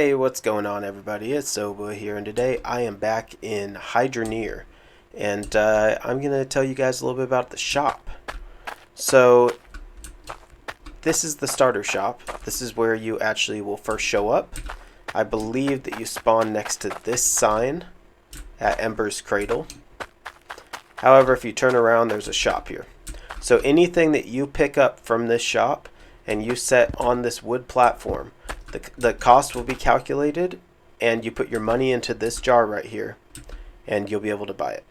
Hey, what's going on, everybody? It's Soba here, and today I am back in Hydroneer, and I'm going to tell you guys a little bit about the shop. So, this is the starter shop. This is where you actually will first show up. I believe that you spawn next to this sign at Ember's Cradle. However, if you turn around, there's a shop here. So anything that you pick up from this shop and you set on this wood platform, the cost will be calculated, and you put your money into this jar right here, and you'll be able to buy it.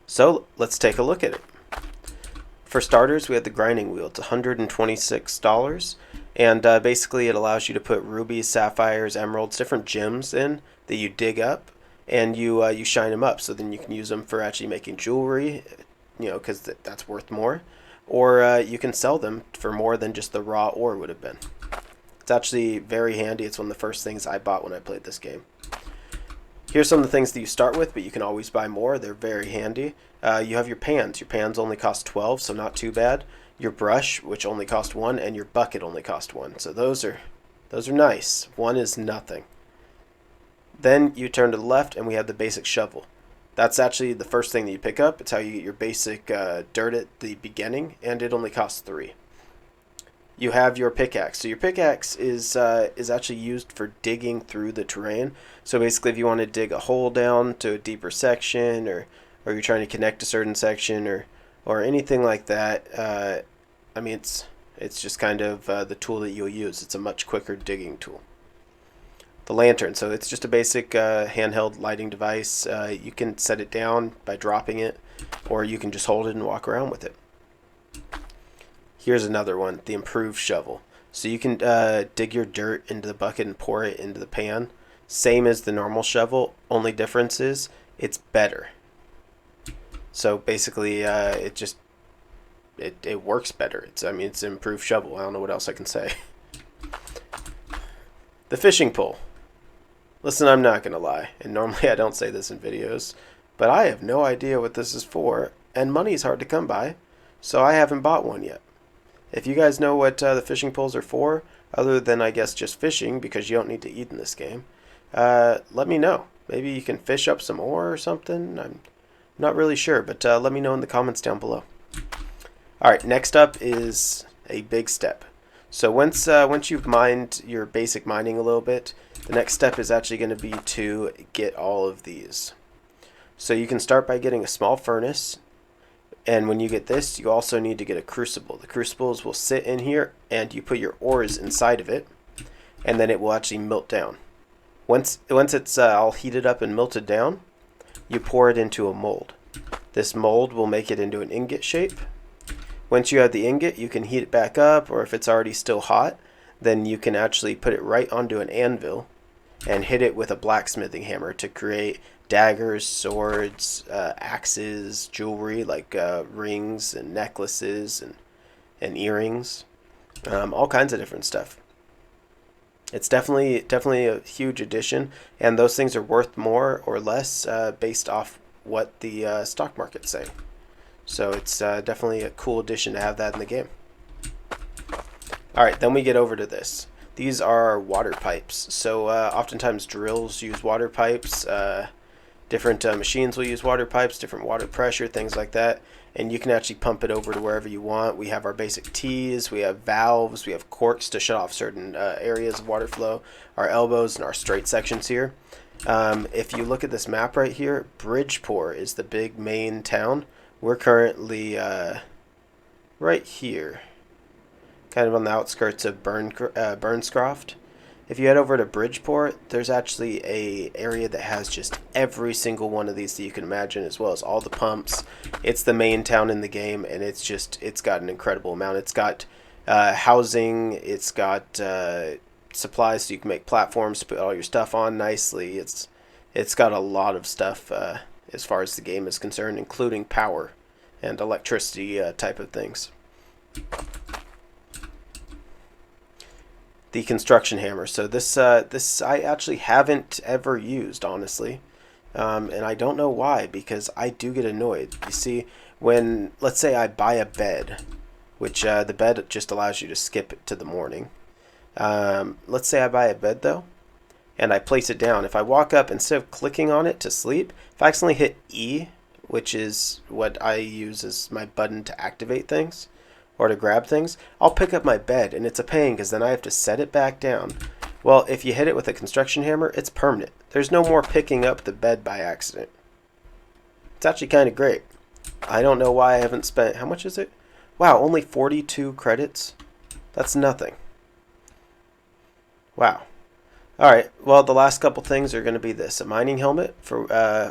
So let's take a look at it. For starters, we have the grinding wheel. It's $126, and basically it allows you to put rubies, sapphires, emeralds, different gems in that you dig up, and you shine them up, so then you can use them for actually making jewelry, because that's worth more, or you can sell them for more than just the raw ore would have been. It's actually very handy. It's one of the first things I bought when I played this game. Here's some of the things that you start with, but you can always buy more. They're very handy. You have your pans. Your pans only cost 12, so not too bad. Your brush, which only cost 1, and your bucket only cost 1. So those are nice. 1 is nothing. Then you turn to the left, and we have the basic shovel. That's actually the first thing that you pick up. It's how you get your basic dirt at the beginning, and it only costs 3. You have your pickaxe. So your pickaxe is actually used for digging through the terrain. So basically, if you want to dig a hole down to a deeper section, or you're trying to connect a certain section, or anything like that, I mean, it's just kind of the tool that you'll use. It's a much quicker digging tool. The lantern. So it's just a basic handheld lighting device. You can set it down by dropping it, or you can just hold it and walk around with it. Here's another one, the improved shovel. So you can dig your dirt into the bucket and pour it into the pan. Same as the normal shovel, only difference is it's better. So basically, it works better. It's an improved shovel. I don't know what else I can say. The fishing pole. Listen, I'm not gonna lie, and normally I don't say this in videos, but I have no idea what this is for, and money's hard to come by, so I haven't bought one yet. If you guys know what the fishing poles are for, other than I guess just fishing, because you don't need to eat in this game, let me know. Maybe you can fish up some ore or something. I'm not really sure, but let me know in the comments down below. Alright, next up is a big step. So once you've mined your basic mining a little bit, the next step is actually going to be to get all of these. So you can start by getting a small furnace. And when you get this, you also need to get a crucible. The crucibles will sit in here, and you put your ores inside of it, and then it will actually melt down. Once it's all heated up and melted down, you pour it into a mold. This mold will make it into an ingot shape. Once you have the ingot, you can heat it back up, or if it's already still hot, then you can actually put it right onto an anvil and hit it with a blacksmithing hammer to create daggers, swords, axes, jewelry like rings and necklaces and earrings, all kinds of different stuff. It's definitely a huge addition, and those things are worth more or less based off what the stock markets say. So it's definitely a cool addition to have that in the game. Alright, then we get over to this. These are water pipes. So oftentimes drills use water pipes. Different machines will use water pipes, different water pressure, things like that. And you can actually pump it over to wherever you want. We have our basic T's, we have valves, we have corks to shut off certain areas of water flow, our elbows and our straight sections here. If you look at this map right here, Bridgeport is the big main town. We're currently right here, kind of on the outskirts of Burnscroft. If you head over to Bridgeport, there's actually a area that has just every single one of these that you can imagine, as well as all the pumps. It's the main town in the game, and it's got an incredible amount. It's got housing, it's got supplies so you can make platforms to put all your stuff on nicely. It's got a lot of stuff as far as the game is concerned, including power and electricity type of things. The construction hammer. So this I actually haven't ever used, honestly, and I don't know why, because I do get annoyed. You see, when, let's say I buy a bed, which the bed just allows you to skip it to the morning, Let's say I buy a bed though, and I place it down. If I walk up, instead of clicking on it to sleep, if I accidentally hit E, which is what I use as my button to activate things or to grab things, I'll pick up my bed, and it's a pain because then I have to set it back down. Well, if you hit it with a construction hammer, it's permanent. There's no more picking up the bed by accident. It's actually kind of great. I don't know why I haven't spent... How much is it? Wow, only 42 credits? That's nothing. Wow. Alright, well, the last couple things are going to be this. A mining helmet for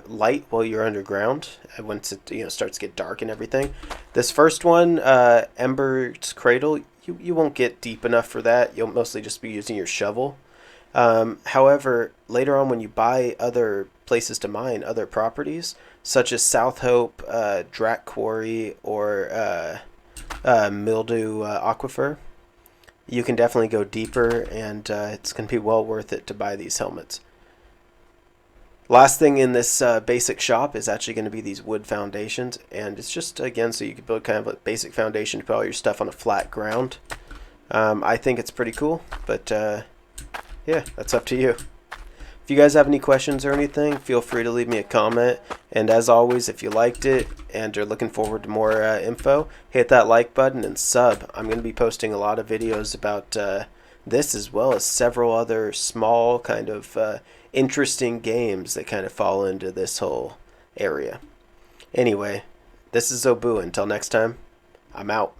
light while you're underground, once it starts to get dark and everything. This first one, Ember's Cradle, you won't get deep enough for that. You'll mostly just be using your shovel. However, later on when you buy other places to mine, other properties, such as South Hope, Drac Quarry, or Mildew Aquifer, you can definitely go deeper, and it's going to be well worth it to buy these helmets. Last thing in this basic shop is actually going to be these wood foundations, and it's just, again, so you can build kind of a basic foundation to put all your stuff on a flat ground. I think it's pretty cool, but yeah, that's up to you. If you guys have any questions or anything, feel free to leave me a comment. And as always, if you liked it and you're looking forward to more info, hit that like button and sub. I'm going to be posting a lot of videos about this, as well as several other small kind of interesting games that kind of fall into this whole area. Anyway, this is Obu. Until next time, I'm out.